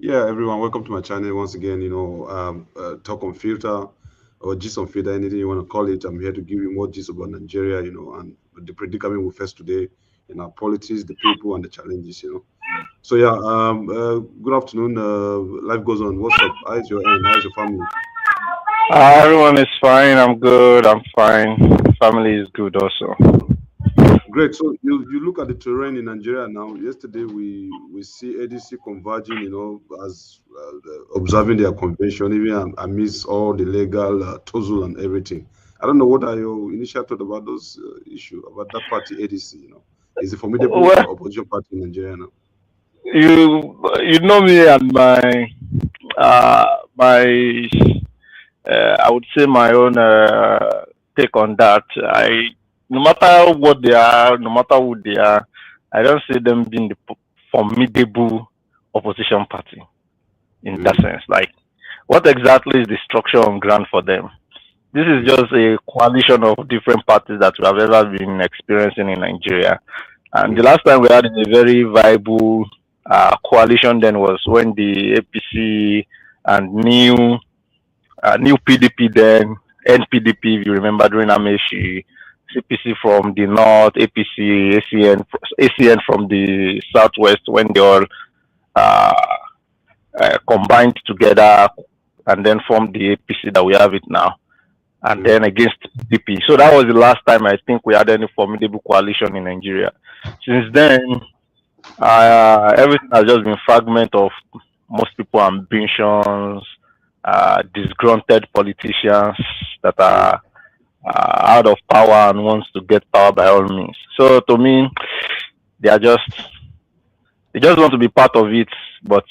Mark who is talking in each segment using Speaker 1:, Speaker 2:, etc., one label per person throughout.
Speaker 1: Yeah, everyone, welcome to my channel once again. Talk on filter or gist on filter, anything you want to call it. I'm here to give you more gist about Nigeria, and the predicament we face today in our politics, the people, and the challenges. So yeah, good afternoon. Life goes on. What's up? How's your end? How's your family?
Speaker 2: Everyone is fine. I'm good. I'm fine. Family is good also.
Speaker 1: Great. So you look at the terrain in Nigeria now. Yesterday we see ADC converging, as observing their convention, even amidst all the legal tussle and everything. I don't know what are your initial thought about those issue about that party ADC. Is a formidable
Speaker 2: Well,
Speaker 1: opposition party in Nigeria now.
Speaker 2: you know me and my I would say my own take on that. I No matter what they are, no matter who they are, I don't see them being the formidable opposition party in that
Speaker 1: Mm,
Speaker 2: sense. Like, what exactly is the structure on ground for them? This is
Speaker 1: mm,
Speaker 2: just a coalition of different parties that we have ever been experiencing in Nigeria. And the
Speaker 1: mm,
Speaker 2: last time we had a very viable coalition then was when the APC and new PDP then, NPDP, if you remember, during Amechi, CPC from the north, APC, ACN from the southwest, when they all uh, combined together and then formed the APC that we have it now, and
Speaker 1: mm.
Speaker 2: then against PDP. So that was the last time I think we had any formidable coalition in Nigeria. Since then, everything has just been fragment of most people ambitions, disgruntled politicians that
Speaker 1: Mm.
Speaker 2: are out of power and wants to get power by all means. So to me, they are just they just want to be part of it, but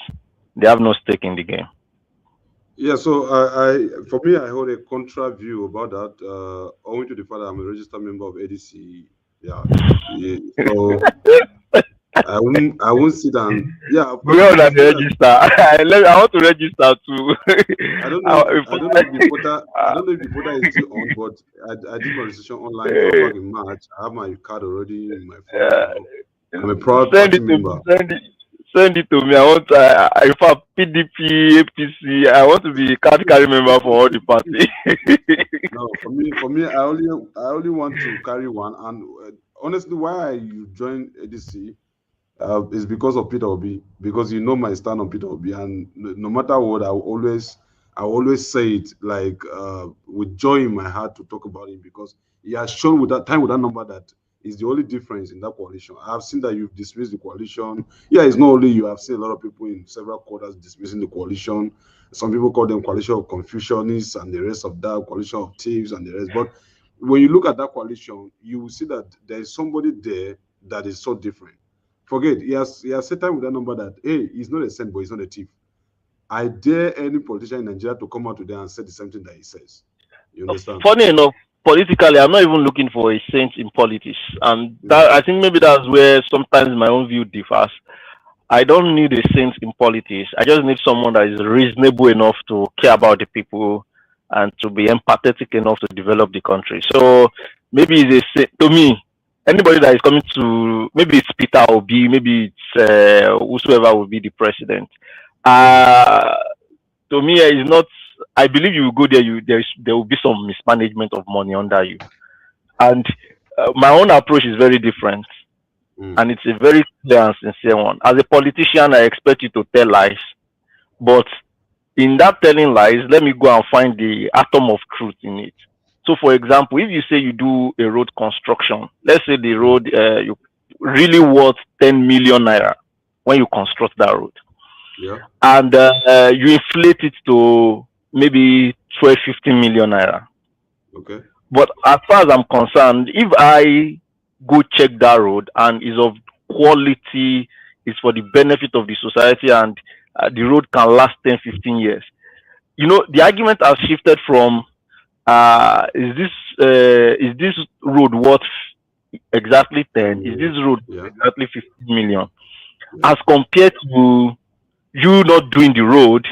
Speaker 2: they have no stake in the game.
Speaker 1: Yeah, so for me, I hold a contra view about that. Owing to the fact that I'm a registered member of ADC, yeah, so I won't sit down. Yeah, of
Speaker 2: We
Speaker 1: course,
Speaker 2: all
Speaker 1: it's
Speaker 2: at the
Speaker 1: not that
Speaker 2: register. I want to register too.
Speaker 1: I don't know if
Speaker 2: I,
Speaker 1: I don't know if the portal I don't know if the portal is still on, but I did my registration online long back in March. I have my card already in my phone.
Speaker 2: uh,
Speaker 1: I'm a proud
Speaker 2: send
Speaker 1: party
Speaker 2: it to
Speaker 1: member.
Speaker 2: send it to me. In fact, PDP, APC. I want to be card carry member for all the party.
Speaker 1: No, for me, I only want to carry one. And honestly, why you join ADC is because of Peter Obi. Because you know my stand on Peter Obi, and no matter what, I always say it like with joy in my heart to talk about him because he has shown with that time with that number that is the only difference in that coalition. I've seen that you've dismissed the coalition. Yeah, it's not only you. I've seen a lot of people in several quarters dismissing the coalition. Some people call them coalition of confusionists and the rest of that coalition of thieves and the rest. But when you look at that coalition, you will see that there is somebody there that is so different. Forget he has said time with that number that hey, he's not a saint, but he's not a thief. I dare any politician in Nigeria to come out today and say the same thing that he says. You understand?
Speaker 2: Funny enough, politically, I'm not even looking for a saint in politics, and that
Speaker 1: Mm,
Speaker 2: I think maybe that's where sometimes my own view differs. I don't need a saint in politics. I just need someone that is reasonable enough to care about the people and to be empathetic enough to develop the country. So maybe it's a saint to me. Anybody that is coming to, maybe it's Peter Obi, maybe it's whosoever will be the president.
Speaker 1: mm,
Speaker 2: Uh, to me, it's not. I believe you will go there. There will be some mismanagement of money under you, and my own approach is very different,
Speaker 1: mm,
Speaker 2: and it's a very clear and sincere one. As a politician, I expect you to tell lies, but in that telling lies, let me go and find the atom of truth in it. So, for example, if you say you do a road construction, let's say the
Speaker 1: mm,
Speaker 2: road you really worth 10 million naira when you construct that road,
Speaker 1: yeah.
Speaker 2: and you inflate it to maybe 12, 15 million naira.
Speaker 1: Okay.
Speaker 2: But as far as I'm concerned, if I go check that road and is of quality, is for the benefit of the society, and the road can last 10, 15 years, the argument has shifted from is this road worth exactly 10? Is this road
Speaker 1: Yeah.
Speaker 2: exactly 15 million?
Speaker 1: Yeah.
Speaker 2: As compared to you not doing the road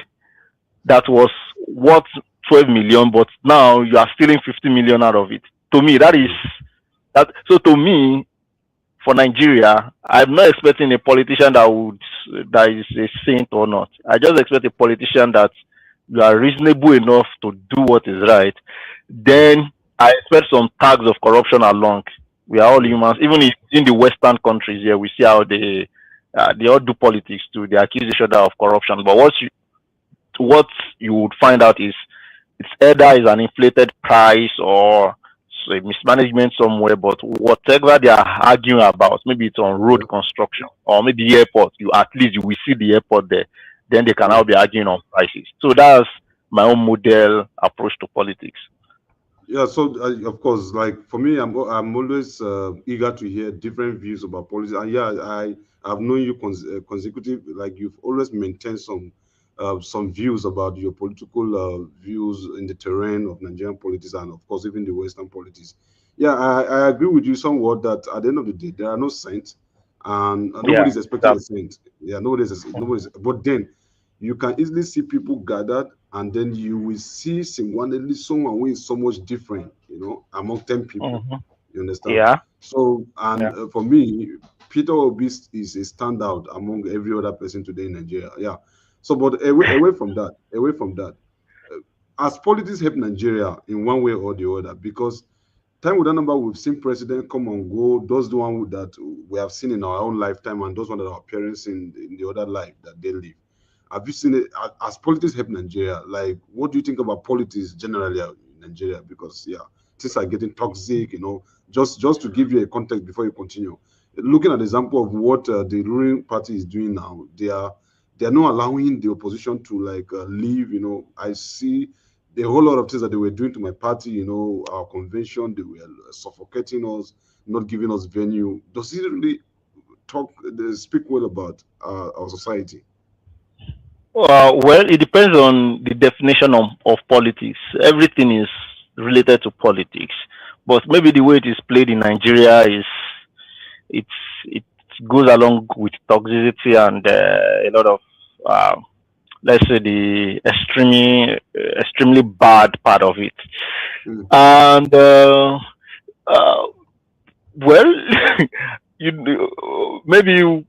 Speaker 2: that was worth 12 million, but now you are stealing 50 million out of it. To me, that is
Speaker 1: Mm,
Speaker 2: that. So to me, for Nigeria, I'm not expecting a politician that would that is a saint or not. I just expect a politician that you are reasonable enough to do what is right.
Speaker 1: Mm,
Speaker 2: Then I expect some tags of corruption along. We are all
Speaker 1: mm.
Speaker 2: humans. Even in the Western countries here, we see how they all do politics too. They accuse each other of corruption. But what you would find out is it's either is an inflated price or a mismanagement somewhere, but whatever they are arguing about, maybe it's on road
Speaker 1: Yeah.
Speaker 2: construction or maybe airport, you at least you will see the airport there. Then they can now
Speaker 1: Mm.
Speaker 2: be arguing on prices. So that's my own model approach to politics.
Speaker 1: Yeah, so of course, like for me, I'm always eager to hear different views about politics. And yeah, I've known you consecutive. Like you've always maintained some views about your political views in the terrain of Nigerian politics and of course even the Western politics. Yeah, I agree with you somewhat that at the end of the day there are no saints, and
Speaker 2: Yeah,
Speaker 1: nobody's expecting a
Speaker 2: exactly.
Speaker 1: saint. Yeah, nobody's. But then you can easily see people gathered and then you will see single-handedly someone who is so much different, among 10 people.
Speaker 2: Hmm.
Speaker 1: You understand?
Speaker 2: Yeah,
Speaker 1: So,
Speaker 2: yeah.
Speaker 1: and for me, Peter Obi is a standout among every other person today in Nigeria. Yeah. So, but away from that, as politics help Nigeria in one way or the other, because time with that number, we've seen president come and go. Those the one that we have seen in our own lifetime, and those one that our parents in the other life that they live. Have you seen it as politics help Nigeria? Like, what do you think about politics generally in Nigeria? Because yeah, things are getting toxic. Just to give you a context before you continue. Looking at the example of what the ruling party is doing now, they are not allowing the opposition to like leave. I see a whole lot of things that they were doing to my party. Our convention, they were suffocating us, not giving us venue. Does it really speak well about our society?
Speaker 2: Well, it depends on the definition of politics. Everything is related to politics, but maybe the way it is played in Nigeria is it's it goes along with toxicity and a lot of uh, let's say the extremely bad part of it.
Speaker 1: Mm,
Speaker 2: And uh, well, maybe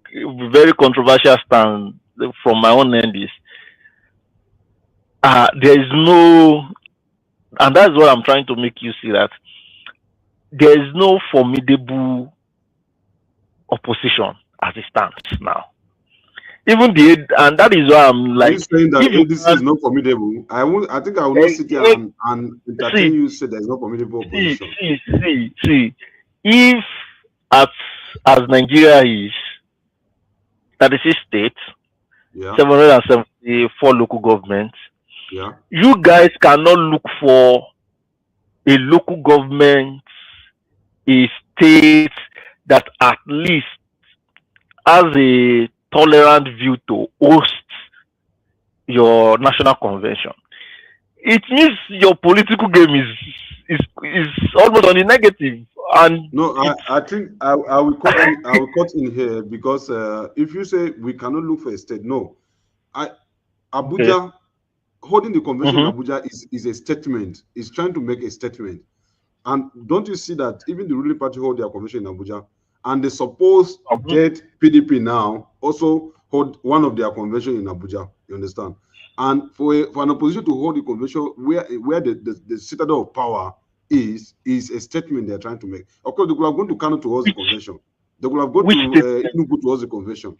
Speaker 2: very controversial stand from my own end is there is no, and that's what I'm trying to make you see that there is no formidable opposition as it stands now. Even and that is why I'm
Speaker 1: are you
Speaker 2: like,
Speaker 1: saying that
Speaker 2: if you
Speaker 1: ADC
Speaker 2: can
Speaker 1: is not formidable? I won't. I think I will not
Speaker 2: eh,
Speaker 1: sit here
Speaker 2: eh,
Speaker 1: and entertain
Speaker 2: see,
Speaker 1: you say there is no formidable
Speaker 2: see,
Speaker 1: opposition.
Speaker 2: see, see, see, if as as Nigeria is 36 states,
Speaker 1: Yeah,
Speaker 2: 774 local governments,
Speaker 1: yeah.
Speaker 2: you guys cannot look for a local government, a state that at least has a tolerant view to host your national convention. It means your political game is almost on the negative, and
Speaker 1: No,
Speaker 2: it's
Speaker 1: I think I will cut in. I will cut in here because if you say we cannot look for a state, no, I
Speaker 2: okay.
Speaker 1: Abuja holding the convention in
Speaker 2: Mm-hmm.
Speaker 1: Abuja is a statement. Is trying to make a statement. And don't you see that even the ruling party hold their convention in Abuja, and the supposed dead PDP now also hold one of their convention in Abuja. You understand? And for an opposition to hold the convention where the citadel of power is a statement they are trying to make. Of course, they could have gone to Kano towards the
Speaker 2: Which
Speaker 1: convention. They could have gone
Speaker 2: which
Speaker 1: to
Speaker 2: state
Speaker 1: Enugu towards the convention.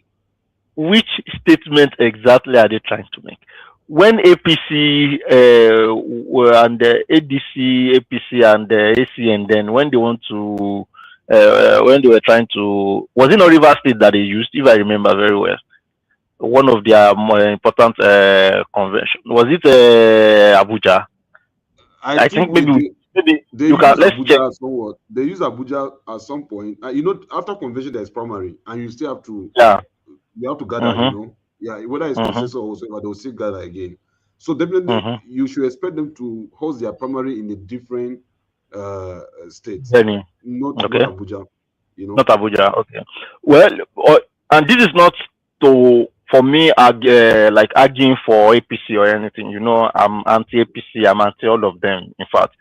Speaker 2: which statement exactly are they trying to make? When APC were and ADC, APC and ACN, then when they want to, when they were trying to, was it not River State that they used, if I remember very well? One of their more important convention. Was it Abuja?
Speaker 1: I
Speaker 2: I
Speaker 1: think
Speaker 2: think maybe
Speaker 1: they
Speaker 2: you can,
Speaker 1: use
Speaker 2: let's check.
Speaker 1: Abuja somewhat. They use Abuja at some point. After convention there is primary, and you still have to
Speaker 2: Yeah.
Speaker 1: gather,
Speaker 2: Mm-hmm.
Speaker 1: Yeah, whether it's
Speaker 2: Mm-hmm.
Speaker 1: consensus or whatever, they'll still gather again. So definitely,
Speaker 2: Mm-hmm.
Speaker 1: you should expect them to host their primary in a different state,
Speaker 2: Benny.
Speaker 1: not
Speaker 2: Okay.
Speaker 1: Abuja. You
Speaker 2: Not
Speaker 1: know,
Speaker 2: Abuja. Okay. Well, and this is not to for me like arguing for APC or anything. I'm anti APC. I'm anti all of them. In fact,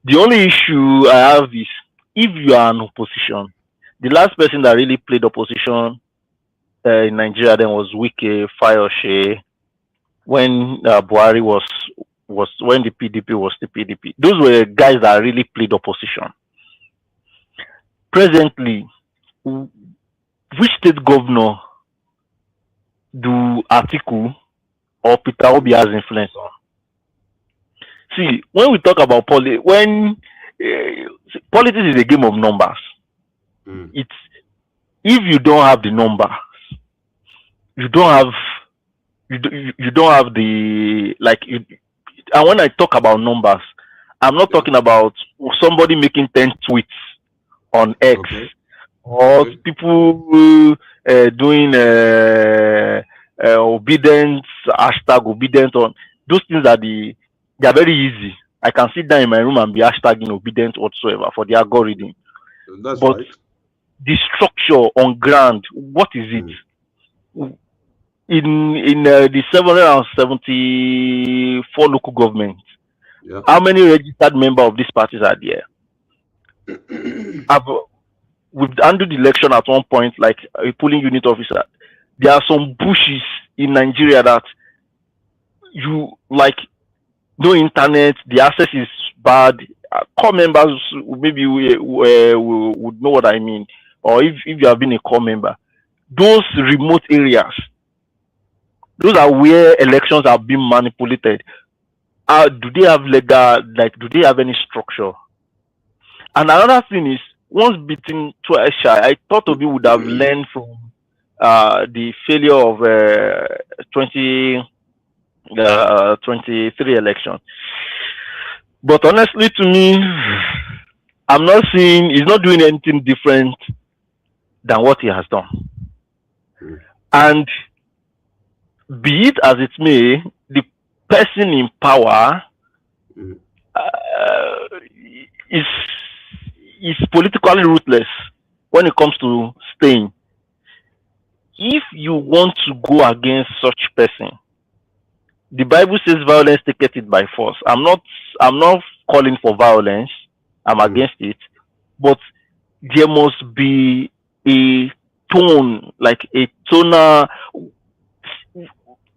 Speaker 2: the only issue I have is if you are an opposition, the last person that really played opposition in Nigeria then was Wike, Fayose, when Buhari was when the PDP was the PDP. Those were guys that really played opposition. Presently, which state governor do Atiku or Peter Obi has influence on? See, when we talk about politics is a game of numbers. It's if you don't have the number, you don't have you don't have the and when I talk about numbers, I'm not talking about somebody making 10 tweets on X or people doing obedience obedient on those things they are very easy. I can sit down in my room and be hashtagging obedient whatsoever for the algorithm.
Speaker 1: That's
Speaker 2: but
Speaker 1: right.
Speaker 2: The structure on ground, what is it? In the 774 local governments, how many registered members of these parties are there? We've handled the election at one point like a polling unit officer. There are some bushes in Nigeria that you like no internet, the access is bad. Core members maybe would know what I mean, or if you have been a core member, those remote areas, those are where elections are being manipulated. Do they have legal, do they have any structure? And another thing is, once beaten twice shy, I thought Obi would have learned from the failure of 2023 election. But honestly, to me, I'm not seeing he's not doing anything different than what he has done. And be it as it may, the person in power is politically ruthless when it comes to staying. If you want to go against such person, the Bible says violence taketh it by force. I'm not calling for violence. I'm against it. But there must be a tone, like a tonal.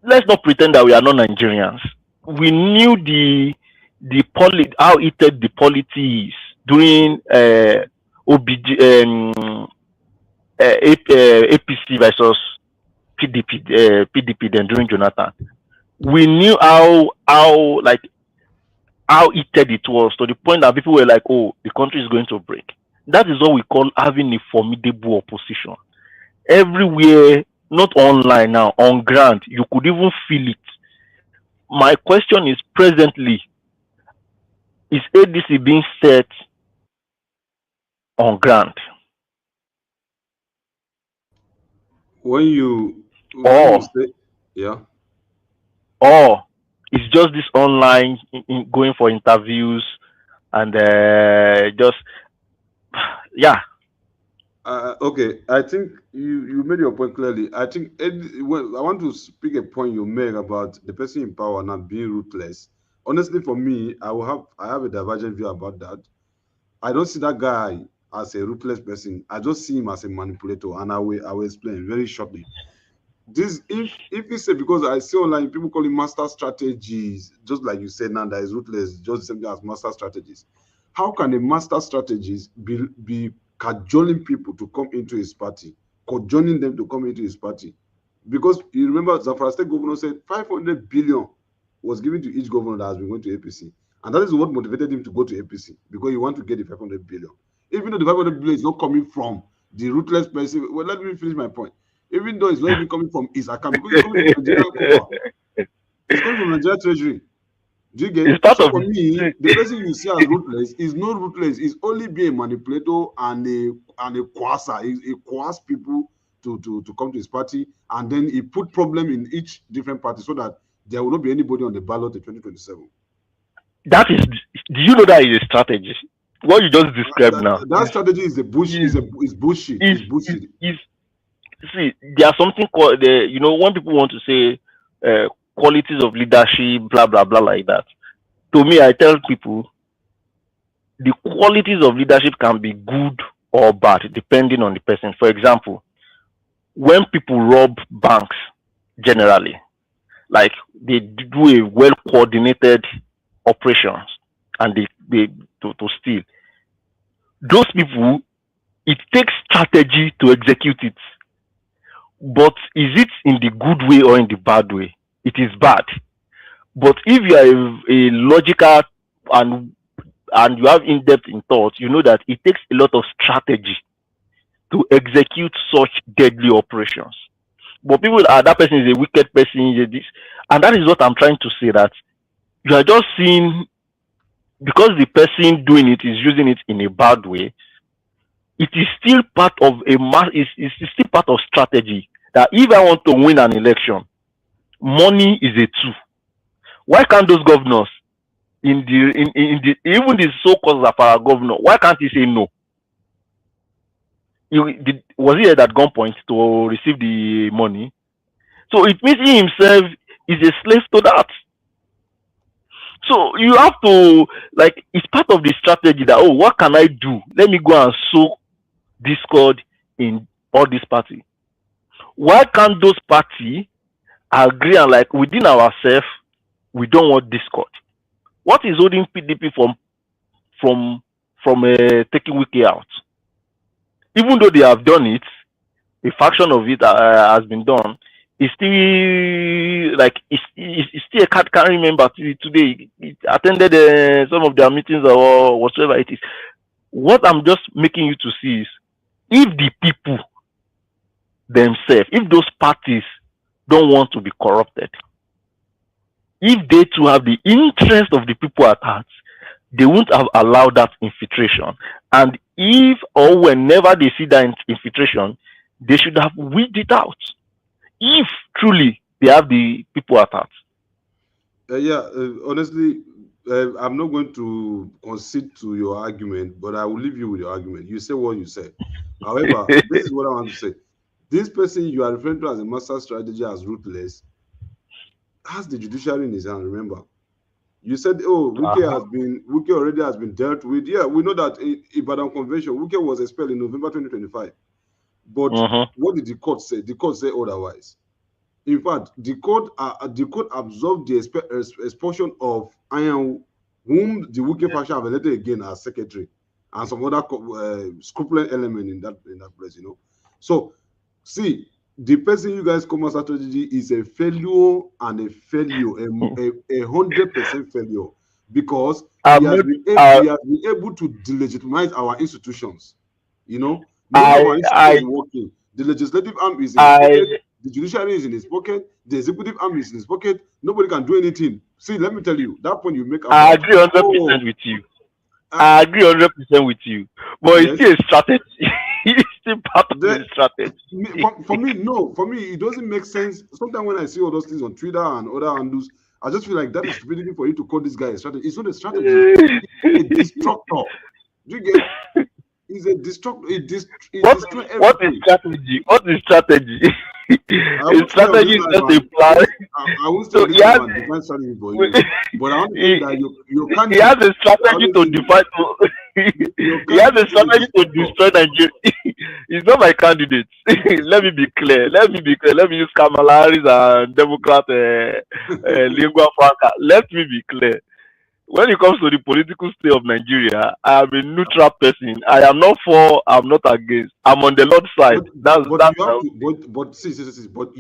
Speaker 2: Let's not pretend that we are not Nigerians. We knew how heated the polity is during APC versus PDP then during Jonathan. We knew how heated it was, to the point that people were like, oh, the country is going to break. That is what we call having a formidable opposition. Everywhere, not online now, on ground, you could even feel it. My question is, presently, is ADC being set on ground?
Speaker 1: When you say,
Speaker 2: or it's just this online going for interviews and
Speaker 1: okay, I think you made your point clearly. I think I want to speak a point you made about the person in power not being ruthless. Honestly, for me, I have a divergent view about that. I don't see that guy as a ruthless person. I just see him as a manipulator, and I will explain very shortly. This if you say, because I see online people calling master strategies, just like you said now, that is ruthless, just the same thing as master strategies. How can a master strategist be cajoling people to come into his party, cajoling them to come into his party? Because you remember Zamfara State Governor said 500 billion was given to each governor that has been going to APC, and that is what motivated him to go to APC, because he want to get the 500 billion. Even though the 500 billion is not coming from the ruthless person. Well, let me finish my point. Even though it's not even coming from his account, because it's coming from Nigerian cover. It's coming from Nigerian treasury. Do you get it? So for me, the person you see as ruthless is not ruthless. It's only being a manipulator and a coercer. He coerce people to come to his party, and then he put problem in each different party so that there will not be anybody on the ballot in 2027.
Speaker 2: That is, do you know that is a strategy? What you just described now.
Speaker 1: That strategy is a bullshit. Is bullshit. It's bullshit.
Speaker 2: See, there's something called when people want to say qualities of leadership, blah blah blah, like that. To me, I tell people the qualities of leadership can be good or bad depending on the person. For example, when people rob banks generally, like they do a well coordinated operations and they to steal, those people, it takes strategy to execute it. But is it in the good way or in the bad way? It is bad. But if you are a logical and you have in-depth in thought, you know that it takes a lot of strategy to execute such deadly operations. But people are, that person is a wicked person, this, and that is what I'm trying to say, that you are just seeing, because the person doing it is using it in a bad way, it is still part of a mass. It's still part of strategy. That if I want to win an election, money is a tool. Why can't those governors in the even the so-called Zapara governor, why can't he say no? Was he at gunpoint to receive the money? So it means he himself is a slave to that. So you have to, like, it's part of the strategy that, oh, what can I do? Let me go and sow discord in all these parties. Why can't those parties agree and, like, within ourselves, we don't want discord? What is holding PDP from taking Wiki out? Even though they have done it, a fraction of it has been done. It's still, like, it's still a can't remember today. It attended some of their meetings or whatsoever it is. What I'm just making you to see is, if the people themselves, if those parties don't want to be corrupted, if they too have the interest of the people at heart, they won't have allowed that infiltration. And if or whenever they see that infiltration, they should have weeded it out. If truly they have the people at heart.
Speaker 1: Honestly, I'm not going to concede to your argument, but I will leave you with your argument. You say what you say. However, this is what I want to say. This person you are referring to as a master strategy, as ruthless, has the judiciary in his hand. Remember, you said, "Oh, Wike already has been dealt with." Yeah, we know that in Ibadan Convention, Wike was expelled in November 2025. But what did the court say? The court said otherwise. In fact, the court absorbed the expulsion of Ayan, whom the Wike faction have elected again as secretary, and some other scrupulous element in that place. You know, so see, the person you guys call master strategy is a failure and a failure, a 100% failure, because he has been able to delegitimize our institutions. You know, none of our institutions is working. The legislative arm is in his pocket. The judiciary is in his pocket. The executive arm is in his pocket. Nobody can do anything. See, let me tell you, that point you make about,
Speaker 2: I agree 100% with you. I agree 100% with you. But yes, it's still a strategy. It's still part of the strategy.
Speaker 1: For me, no. For me, it doesn't make sense. Sometimes when I see all those things on Twitter and other handles, I just feel like that is stupidity for you to call this guy a strategy. It's not a strategy. It's a destructor. Do you get? He's a destructor.
Speaker 2: What is strategy? What is strategy? A strategy is just a plan.
Speaker 1: I won't say this and define strategy for you, but I want to say that you can't.
Speaker 2: He has a strategy to define. He has a strategy to destroy Nigeria. He's not my candidate. Let me be clear. Let me use Kamala Harris and Democrat lingua franca. Let me be clear. When it comes to the political state of Nigeria, I am a neutral person. I am not for, I'm not against. I'm on the Lord's side.
Speaker 1: But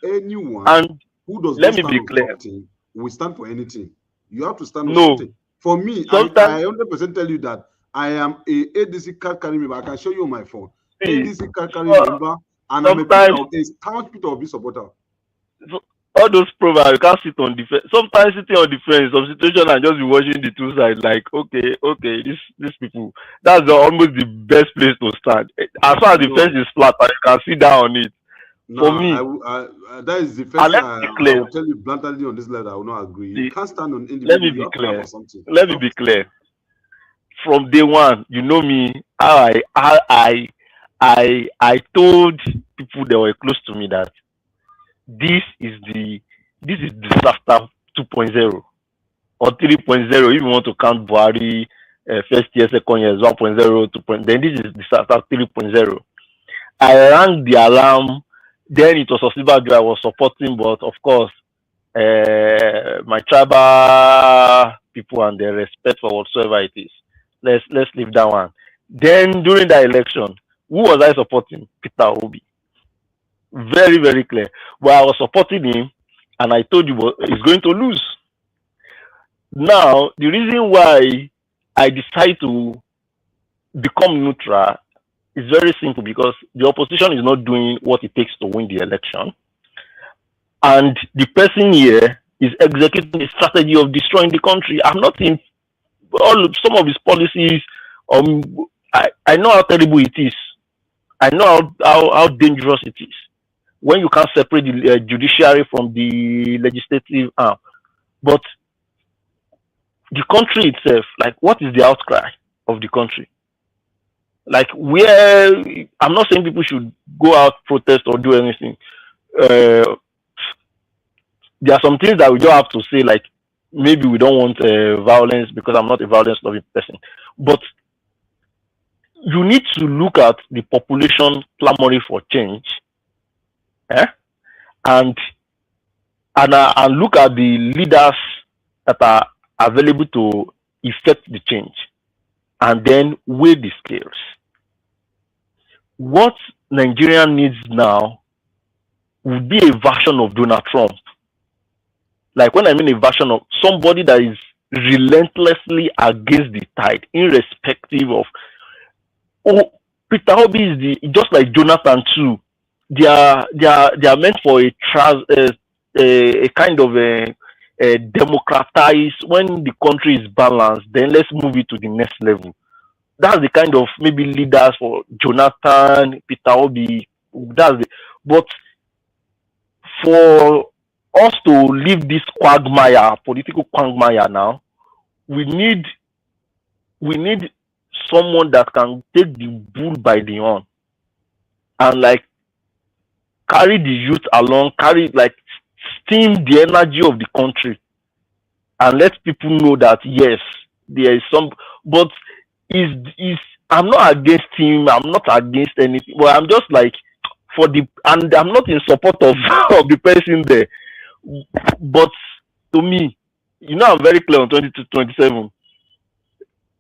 Speaker 1: anyone who does not stand for something will stand for anything. You have to stand for something. For me, I 100% tell you that I am a ADC card carrying member. I can show you on my phone. ADC card carrying member, and I'm a staunch Peter Obi supporter.
Speaker 2: All those programs, you can't sit on defense. Sometimes sitting on defense, some situation and just be watching the two sides, like, okay, these people. That's almost the best place to stand. As far as the fence is flat, you can sit down on it. For me,
Speaker 1: that is the first thing I will tell you bluntly on this letter. I will not agree. You can't stand on individual.
Speaker 2: Let me be clear. Let me be clear. From day one, you know me. I told people that were close to me that this is disaster 2.0 or 3.0 if you want to count Buhari first year, second year, 1.0, 2. Then this is disaster 3.0. I rang the alarm Then it was Osibajo I was supporting, but of course, my tribal people and their respect for whatsoever it is. Let's leave that one. Then during the election, who was I supporting? Peter Obi. Very, very clear. But I was supporting him, and I told you he's going to lose. Now, the reason why I decided to become neutral is very simple because the opposition is not doing what it takes to win the election. And the person here is executing a strategy of destroying the country. I'm not in some of his policies. Um, I know how terrible it is. I know how dangerous it is when you can't separate the judiciary from the legislative arm. But the country itself, like, what is the outcry of the country? Like, where I'm not saying people should go out, protest, or do anything. Uh, there are some things that we don't have to say, like maybe we don't want violence because I'm not a violence loving person. But you need to look at the population clamoring for change, eh? and and look at the leaders that are available to effect the change, and then weigh the scales. What Nigeria needs now would be a version of Donald Trump. Like, when I mean a version of somebody that is relentlessly against the tide, irrespective of, oh, Peter Obi is just like Jonathan too. They are meant for a kind of a democratize. When the country is balanced, then let's move it to the next level. That's the kind of maybe leaders for Jonathan, Peter Obi. But for us to leave this quagmire, political quagmire now, we need someone that can take the bull by the horn and, like, carry the youth along, steam the energy of the country, and let people know that yes, there is some. But is I'm not against him. I'm not against anything. But I'm just like, and I'm not in support of of the person there. But to me, I'm very clear on 2027.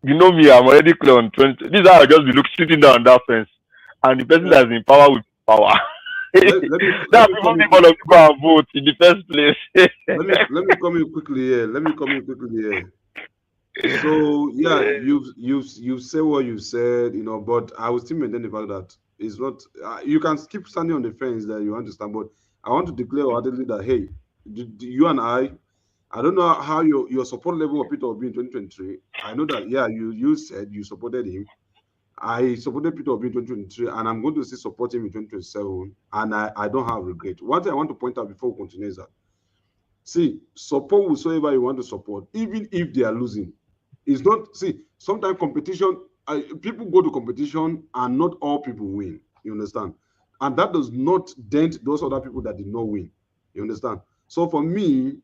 Speaker 2: You know me, I'm already clear on 20. This is how I just be sitting down on that fence, and the person that's in power with power.
Speaker 1: Let
Speaker 2: That's
Speaker 1: me
Speaker 2: even
Speaker 1: come in.
Speaker 2: people of people and vote in the first place.
Speaker 1: Let me come in quickly here. Let me come in quickly here. So yeah, you've said what you said, but I will still maintain the fact that it's not. You can keep standing on the fence that you understand, but I want to declare heartedly that, hey, you and I don't know how your support level of Peter Obi in 2023. I know that, yeah, you said you supported him. I supported Peter Obi in 2023, and I'm going to still support him in 2027, and I don't have regret. One thing I want to point out before we continue is that, see, support whosoever you want to support, even if they are losing. It's not, see, sometimes competition, people go to competition and not all people win. You understand? And that does not dent those other people that did not win. You understand? So for me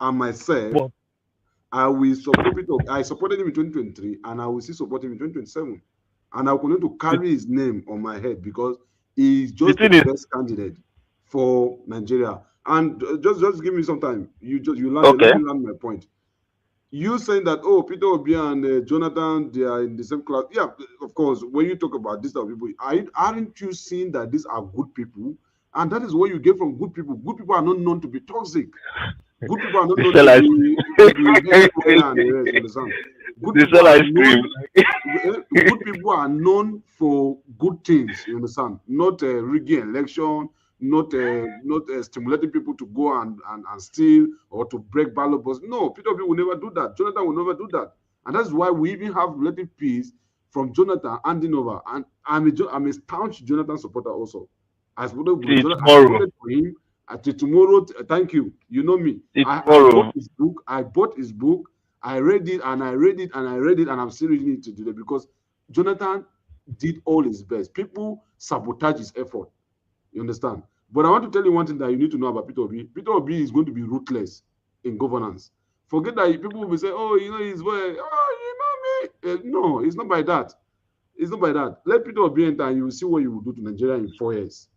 Speaker 1: and myself,
Speaker 2: But
Speaker 1: I will support Peter. I supported him in 2023, and I will still support him in 2027. And I will continue to
Speaker 2: the,
Speaker 1: carry his name on my head because he's
Speaker 2: the
Speaker 1: just the
Speaker 2: thing is,
Speaker 1: best candidate for Nigeria. And just give me some time. You land there.
Speaker 2: okay,
Speaker 1: Let me land my point. You saying that, oh, Peter Obi and Jonathan, they are in the same class. Yeah, of course. When you talk about this type of people, aren't you seeing that these are good people? And that is what you get from good people. Good people are not known to be toxic. Good people are not
Speaker 2: they
Speaker 1: known
Speaker 2: sell
Speaker 1: to
Speaker 2: ice
Speaker 1: be everywhere and the rest. You understand? Good
Speaker 2: they
Speaker 1: people
Speaker 2: sell
Speaker 1: are
Speaker 2: ice cream.
Speaker 1: known. Good people are known for good things. You understand? Not rigging election, not stimulating people to go and steal or to break ballot boxes. No, Peter Obi will never do that. Jonathan will never do that, and that's why we even have relative peace from Jonathan handing over. And I'm a staunch Jonathan supporter also. I supported
Speaker 2: See
Speaker 1: Jonathan. I
Speaker 2: tomorrow.
Speaker 1: voted for him. Until tomorrow, thank you. You know me.
Speaker 2: See
Speaker 1: I bought
Speaker 2: tomorrow.
Speaker 1: his book. I bought his book. I read it and I read it and I read it, and I'm still reading it today because Jonathan did all his best. People sabotage his effort. You understand? But I want to tell you one thing that you need to know about Peter Obi. Peter Obi is going to be ruthless in governance. Forget that people will be saying, oh, he's very, oh, you know me. No, it's not by that. It's not by that. Let Peter Obi enter and you will see what you will do to Nigeria in 4 years.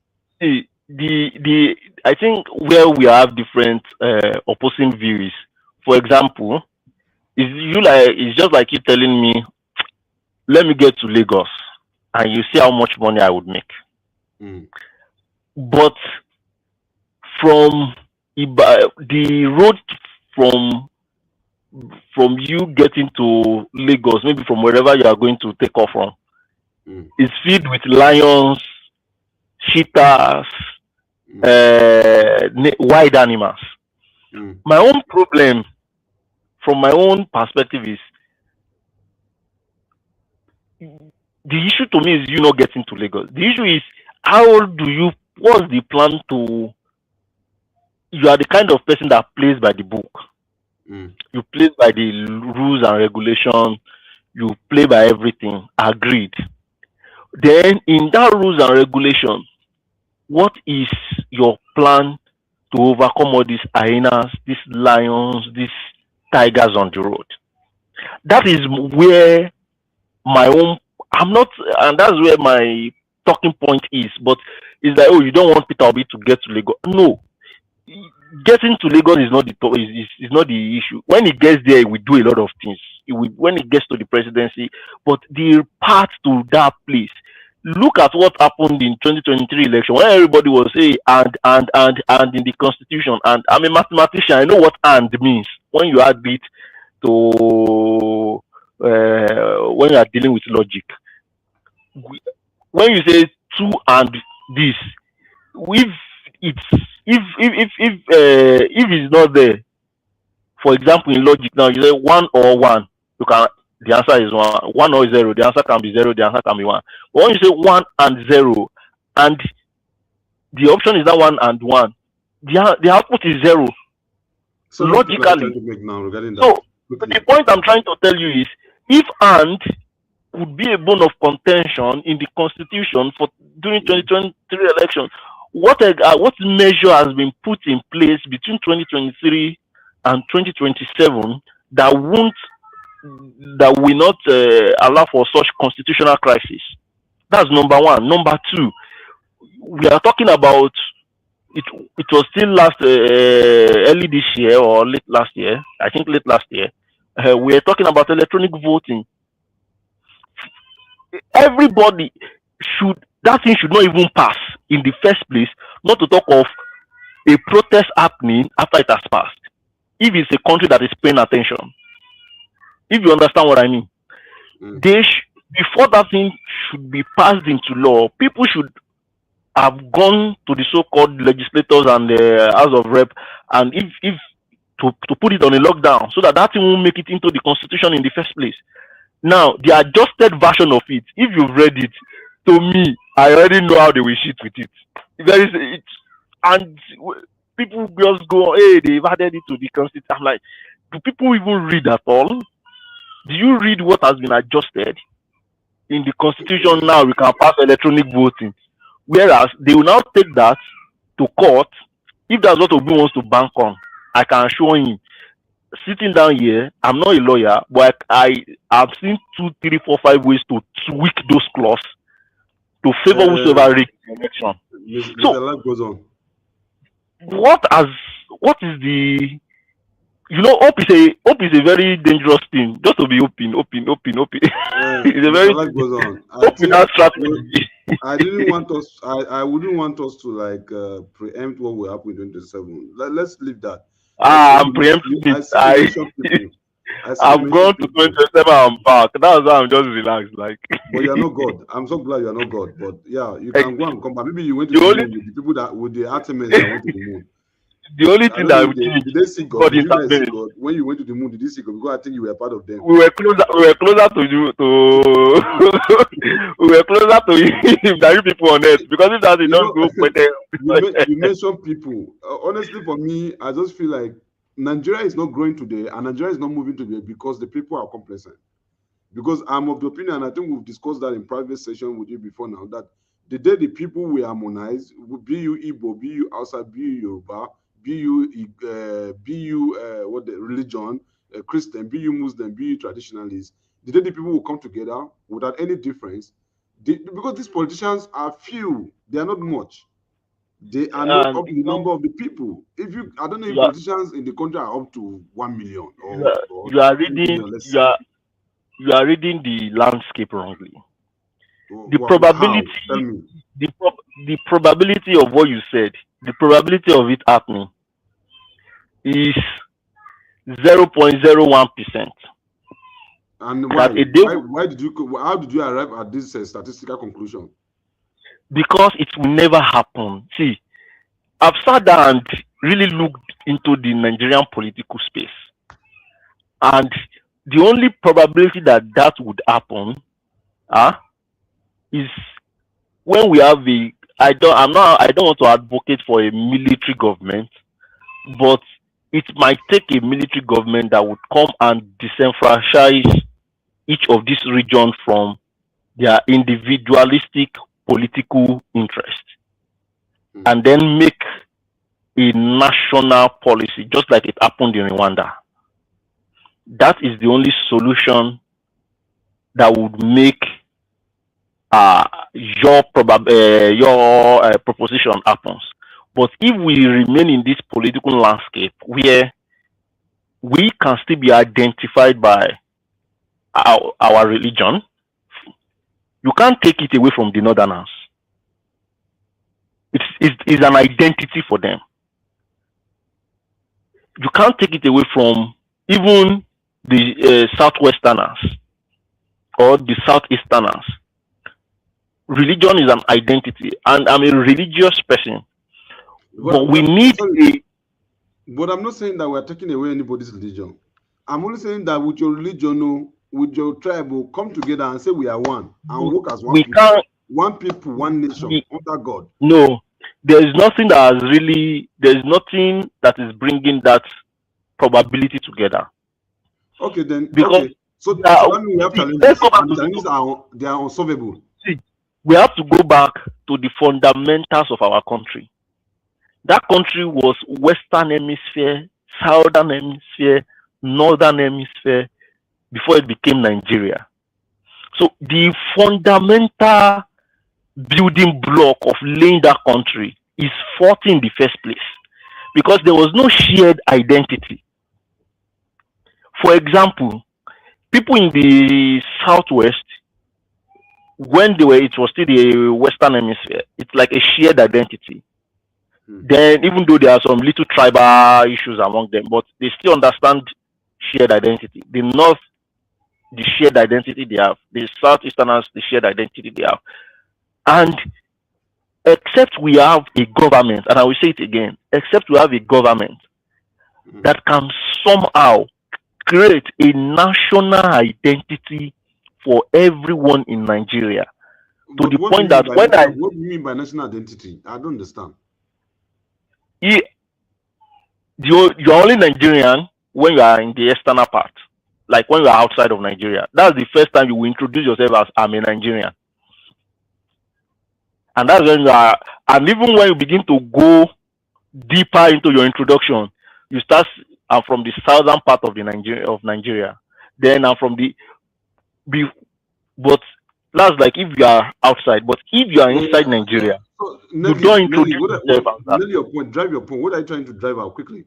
Speaker 2: See, the I think where we have different opposing views. For example, it's just like you telling me, let me get to Lagos, and you see how much money I would make.
Speaker 1: Mm.
Speaker 2: But from the road from you getting to Lagos, maybe from wherever you are going to take off from,
Speaker 1: Mm.
Speaker 2: is filled with lions, cheetahs,
Speaker 1: Mm.
Speaker 2: wild animals.
Speaker 1: Mm.
Speaker 2: My own problem, from my own perspective, is the issue to me is you not getting to Lagos. The issue is how do you, what's the plan to, you are the kind of person that plays by the book.
Speaker 1: Mm.
Speaker 2: You play by the rules and regulations. You play by everything. Agreed. Then in that rules and regulation, what is your plan to overcome all these hyenas, these lions, these tigers on the road? That is where my own, I'm not, and that's where my talking point is. But it's like, oh, you don't want Peter Obi to get to Lagos. No, getting to Lagos is not is not the issue. When he gets there, he will do a lot of things. He will, when he gets to the presidency, but the path to that place. Look at what happened in 2023 election when everybody was saying and in the constitution. And I'm a mathematician. I know what and means when you add it to when you are dealing with logic. When you say two and this, if it's if it's not there, for example in logic now you say one or one, you can, the answer is one or zero, the answer can be zero, the answer can be one. But when you say one and zero and the option is that one and one, the output is zero
Speaker 1: So what point are you trying
Speaker 2: logically.
Speaker 1: to make now regarding that?
Speaker 2: So the
Speaker 1: Quickly.
Speaker 2: point I'm trying to tell you is, if and could be a bone of contention in the constitution for during
Speaker 1: Mm.
Speaker 2: 2023 election, what measure has been put in place between 2023 and 2027 that won't, that will not allow for such constitutional crisis? That's number one. Number two, we are talking about it. It was still last early this year or late last year. I think late last year. We are talking about electronic voting. Everybody should, that thing should not even pass in the first place, not to talk of a protest happening after it has passed, if it's a country that is paying attention. If you understand what I mean,
Speaker 1: Mm.
Speaker 2: they before that thing should be passed into law, people should have gone to the so-called legislators and the house of rep, and if to put it on a lockdown so that that thing won't make it into the constitution in the first place. Now, the adjusted version of it, if you've read it, to me, I already know how they will shit with it. There is it, and people just go, hey, they've added it to the constitution. I'm like, do people even read at all? Do you read what has been adjusted in the constitution? Now we can pass electronic voting, whereas they will now take that to court. If that's what Obi wants to bank on, I can assure him, sitting down here, I'm not a lawyer, but I have seen two, three, four, five ways to tweak those clauses to favor
Speaker 1: Uh,
Speaker 2: whosoever rigged the election.
Speaker 1: Mr.
Speaker 2: So
Speaker 1: Life goes on.
Speaker 2: what has, what is the, you know, hope is a very dangerous thing. Just to be open. It's a
Speaker 1: Mr.
Speaker 2: very
Speaker 1: Life goes on. I
Speaker 2: hope
Speaker 1: think
Speaker 2: without
Speaker 1: well,
Speaker 2: strategy.
Speaker 1: I didn't want us. I wouldn't want us to like preempt what will happen in 2027. Let's leave that. I see
Speaker 2: I'm preempting it.
Speaker 1: I see you mention people. I see you
Speaker 2: I've
Speaker 1: mention
Speaker 2: gone to
Speaker 1: people,
Speaker 2: 2027 and back. That's why I'm just relaxed. Like
Speaker 1: but you are not God. I'm so glad you are not God. But yeah, you can go
Speaker 2: the
Speaker 1: and come back. Maybe you went to the
Speaker 2: only
Speaker 1: moon with the people that with the Artemis that went to the moon.
Speaker 2: the only
Speaker 1: I
Speaker 2: thing
Speaker 1: don't know
Speaker 2: that
Speaker 1: if
Speaker 2: we
Speaker 1: they
Speaker 2: did,
Speaker 1: did they see God.
Speaker 2: God
Speaker 1: Did you guys see
Speaker 2: intervened.
Speaker 1: God when you went to the moon? Did you see God? Because I think you were part of them.
Speaker 2: We were closer to you to we were closer to him than you people on earth, because if that they
Speaker 1: You
Speaker 2: don't
Speaker 1: know,
Speaker 2: go but then
Speaker 1: you mentioned people. Honestly, for me, I just feel like Nigeria is not growing today, and Nigeria is not moving today because the people are complacent. Because I'm of the opinion, and I think we've discussed that in private session with you before now, that the day the people will harmonize, be you Igbo, be you Hausa, be you Yoruba, be you what the religion, Christian, be you Muslim, be you traditionalist, the day the people will come together without any difference, because these politicians are few, they are not much. They are not
Speaker 2: And
Speaker 1: up to the number of the people. If you, I don't know if
Speaker 2: you are,
Speaker 1: politicians in the country are up to 1 million
Speaker 2: you are,
Speaker 1: or
Speaker 2: you are
Speaker 1: 2 million. Let's
Speaker 2: you
Speaker 1: say.
Speaker 2: are you are reading the landscape wrongly. The
Speaker 1: How? Tell
Speaker 2: probability
Speaker 1: me.
Speaker 2: the probability of what you said, the probability of it happening is 0.01%.
Speaker 1: And
Speaker 2: That
Speaker 1: why?
Speaker 2: a day will,
Speaker 1: Why did you? How did you arrive at this statistical conclusion?
Speaker 2: because it will never happen. See, I've sat down and really looked into the Nigerian political space, and the only probability that that would happen, is when we have a. I don't want to advocate for a military government, but it might take a military government that would come and disenfranchise each of these regions from their individualistic political interest, and then make a national policy, just like it happened in Rwanda. That is the only solution that would make your proposition happens. But if we remain in this political landscape where we can still be identified by our religion, you can't take it away from the Northerners. It's an identity for them. You can't take it away from even the Southwesterners or the Southeasterners. Religion is an identity, and I'm a religious person. But we need
Speaker 1: sorry, But I'm not saying that we're taking away anybody's religion. I'm only saying that with your religion, with your tribe, will come together and say we are one and work as one
Speaker 2: we
Speaker 1: people.
Speaker 2: can't.
Speaker 1: One people, one nation, under God.
Speaker 2: No, there's nothing that has really. There's nothing that is bringing that probability together.
Speaker 1: Okay, then.
Speaker 2: Because
Speaker 1: okay, so that means we have challenges, and the challenges they are unsolvable.
Speaker 2: See, we have to go back to the fundamentals of our country. That country was Western Hemisphere, Southern Hemisphere, Northern Hemisphere before it became Nigeria. So the fundamental building block of laying that country is faulty in the first place because there was no shared identity. For example, people in the Southwest, when it was still the Western Hemisphere, it's like a shared identity. Then, even though there are some little tribal issues among them, but they still understand shared identity. The North, the shared identity they have. The Southeasterners, the shared identity they have. And except we have a government, and I will say it again, except we have a government that can somehow create a national identity for everyone in Nigeria. To the point that
Speaker 1: what do you mean by national identity? I don't understand.
Speaker 2: You're only Nigerian when you are in the external part, like when you are outside of Nigeria. That's the first time you will introduce yourself as I'm a Nigerian. And that's when you are, and even when you begin to go deeper into your introduction, you start, I'm from the southern part of Nigeria. Then I'm from but that's like if you are outside. But if you are inside Nigeria,
Speaker 1: so,
Speaker 2: you don't introduce yourself as that.
Speaker 1: Drive your point. What are you trying to drive out quickly?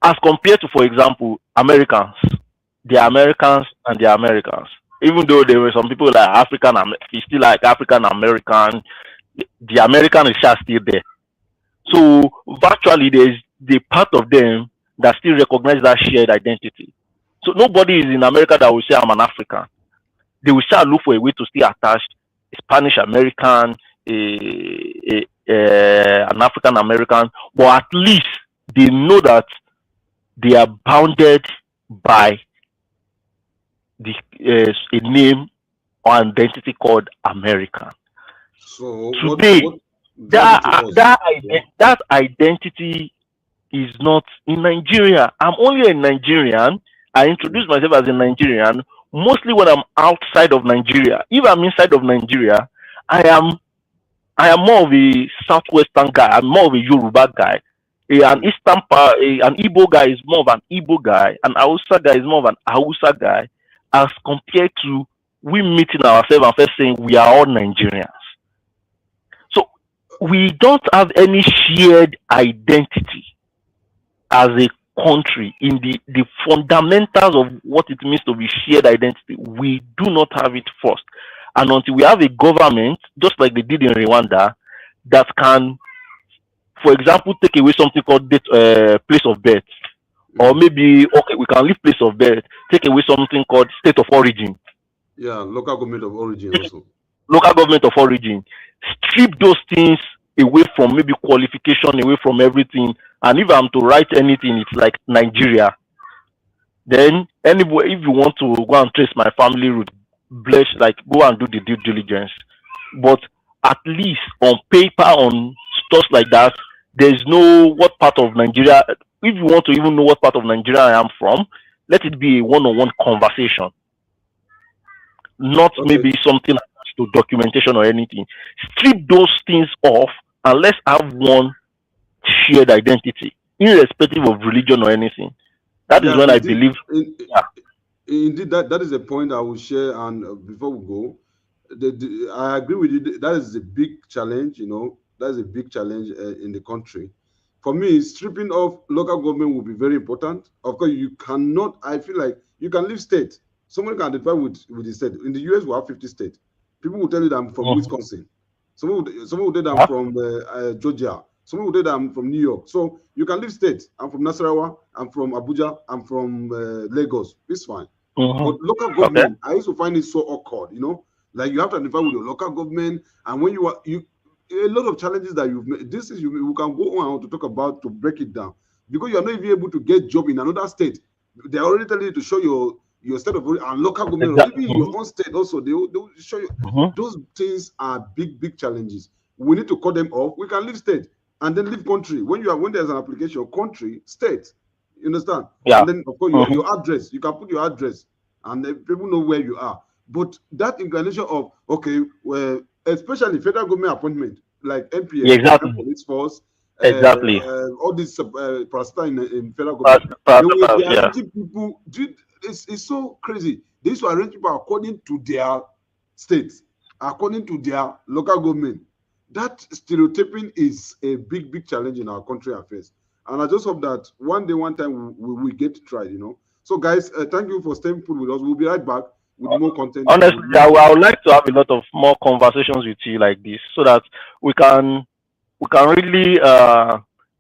Speaker 2: As compared to, for example, Americans, they are Americans and they are Americans. Even though there were some people like African, it's still like African American. The American is still there. So virtually, there's the part of them that still recognize that shared identity. So nobody is in America that will say I'm an African. They will start look for a way to still attach a Spanish American, an African American, but at least they know that they are bounded by a name or identity called American.
Speaker 1: So
Speaker 2: today, that identity is not in Nigeria. I'm only a Nigerian. I introduce myself as a Nigerian mostly when I'm outside of Nigeria. If I'm inside of Nigeria, I am more of a Southwestern guy. I'm more of a Yoruba guy. An Eastern an Igbo guy is more of an Igbo guy. An Hausa guy is more of an Hausa guy, as compared to we meeting ourselves and first saying we are all Nigerians. So we don't have any shared identity as a country in the fundamentals of what it means to be shared identity. We do not have it first. And until we have a government, just like they did in Rwanda, that can, for example, take away something called place of birth, or maybe okay, we can leave place of birth, take away something called state of origin,
Speaker 1: Yeah, local government of origin also.
Speaker 2: local government of origin, strip those things away from maybe qualification, away from everything. And if I'm to write anything, it's like Nigeria. Then anybody, if you want to go and trace my family root, bless, like go and do the due diligence. But at least on paper, on stuff like that, there's no what part of Nigeria. If you want to even know what part of Nigeria I am from, let it be a one-on-one conversation, not
Speaker 1: Okay.
Speaker 2: maybe something attached to documentation or anything. Strip those things off and let's have one shared identity, irrespective of religion or anything. That is
Speaker 1: Yeah,
Speaker 2: when I
Speaker 1: indeed.
Speaker 2: believe, yeah.
Speaker 1: Indeed, that is a point I will share. And before we go, I agree with you. That is a big challenge. That is a big challenge in the country. For me, stripping off local government will be very important. Of course, you cannot. I feel like you can leave state. Someone can identify with the state. In the US, we have 50 states. People will tell you that I'm from
Speaker 2: Mhm.
Speaker 1: Wisconsin. Someone will tell you that I'm
Speaker 2: Yeah.
Speaker 1: from Georgia. Someone will tell you that I'm from New York. So you can leave state. I'm from Nasarawa. I'm from Abuja. I'm from Lagos. It's fine.
Speaker 2: Mhm.
Speaker 1: But local
Speaker 2: Okay.
Speaker 1: government, I used to find it so awkward. Like you have to identify with your local government, and when you a lot of challenges that you've made. This is we can go on to talk about to break it down because you are not even able to get job in another state. They are already telling you to show your state of origin and local government, or even
Speaker 2: Exactly.
Speaker 1: in your own state also. They will show you.
Speaker 2: Mhm.
Speaker 1: Those things are big challenges. We need to cut them off. We can leave state and then leave country. When there's an application, country, state, you understand?
Speaker 2: Yeah.
Speaker 1: And then of course
Speaker 2: Mhm.
Speaker 1: your address. You can put your address, and then people know where you are. But that inclination of okay, well, especially federal government appointment like
Speaker 2: Yeah,
Speaker 1: MPS, Nigerian
Speaker 2: exactly.
Speaker 1: Police Force,
Speaker 2: Exactly.
Speaker 1: all these parasita in federal government, they will be
Speaker 2: Parastatals, yeah.
Speaker 1: arranging people. Dude, it's so crazy. They used to arrange people according to their states, according to their local government. That stereotyping is a big challenge in our country affairs. And I just hope that one day, one time, we get to try. So, guys, thank you for staying put with us. We'll be right back with more content and
Speaker 2: Honestly,
Speaker 1: with more
Speaker 2: I
Speaker 1: stories.
Speaker 2: would like to have a lot of more conversations with you like this, so that we can we can really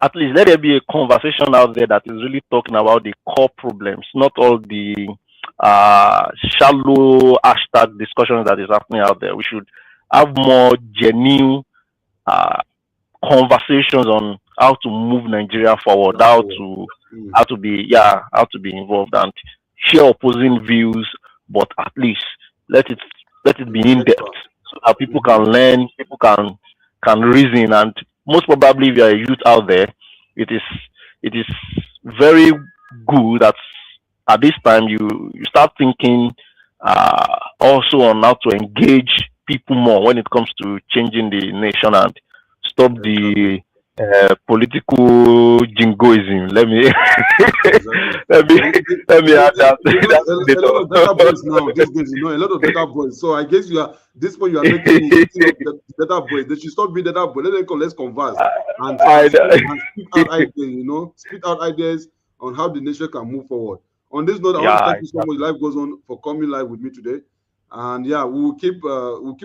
Speaker 2: at least let there be a conversation out there that is really talking about the core problems, not all the shallow hashtag discussions that is happening out there. We should have more genuine uh, conversations on how to move Nigeria forward,
Speaker 1: Now forward. Mm.
Speaker 2: how to be involved and share opposing views, but at least let it let it be in depth
Speaker 1: Intellectual.
Speaker 2: so that people
Speaker 1: Mm-hmm.
Speaker 2: can learn, people can reason, and most probably if you are a youth out there, it is very good that at this time you start thinking also on how to engage people more when it comes to changing the nation and stop
Speaker 1: Exactly.
Speaker 2: the political jingoism. Let me
Speaker 1: Exactly.
Speaker 2: let me let me add that
Speaker 1: Because
Speaker 2: that
Speaker 1: a lot of data boys now these days, a lot of data boys. So I guess this point you are making is eating up the data boys. They should stop being data boys. Let's converse and
Speaker 2: I,
Speaker 1: speak out ideas. Speak out ideas on how the nation can move forward. On this note, I want to
Speaker 2: yeah,
Speaker 1: thank you so much.
Speaker 2: exactly.
Speaker 1: Life goes on for coming live with me today, and yeah, we'll keep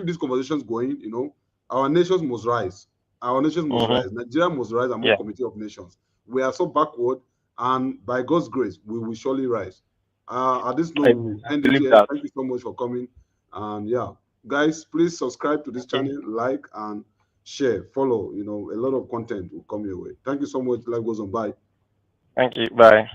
Speaker 1: these conversations going. Our nations must rise. Our nations must
Speaker 2: Hmm.
Speaker 1: rise. Nigeria must rise among
Speaker 2: Yeah,
Speaker 1: committee of nations. We are so backward, and by God's grace, we will surely rise. At this note, we'll
Speaker 2: I
Speaker 1: end it
Speaker 2: believe
Speaker 1: here.
Speaker 2: that.
Speaker 1: Thank you so much for coming. And yeah, guys, please subscribe to this
Speaker 2: Okay.
Speaker 1: channel, like and share, follow. A lot of content will come your way. Thank you so much. Life goes on. Bye.
Speaker 2: Thank you. Bye.